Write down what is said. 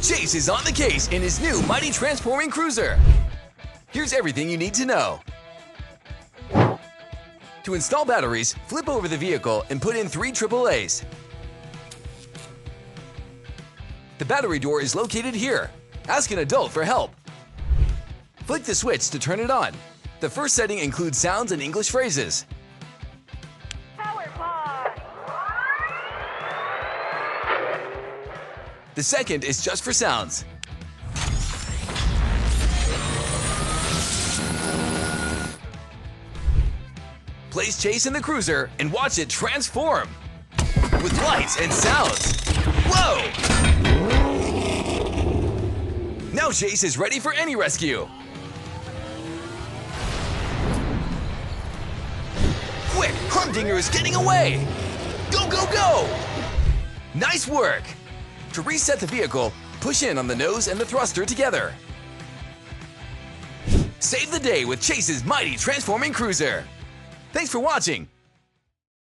Chase is on the case in his new mighty transforming cruiser. Here's everything you need to know. To install batteries, flip over the vehicle and put in 3 AAAs. The battery door is located here. Ask an adult for help. Flick the switch to turn it on. The first setting includes sounds and English phrases. Power pod. The second is just for sounds. Place Chase in the cruiser and watch it transform with lights and sounds. Whoa! Now Chase is ready for any rescue. Quick, Humdinger is getting away! Go, go, go! Nice work! To reset the vehicle, push in on the nose and the thruster together. Save the day with Chase's mighty transforming cruiser. Thanks for watching.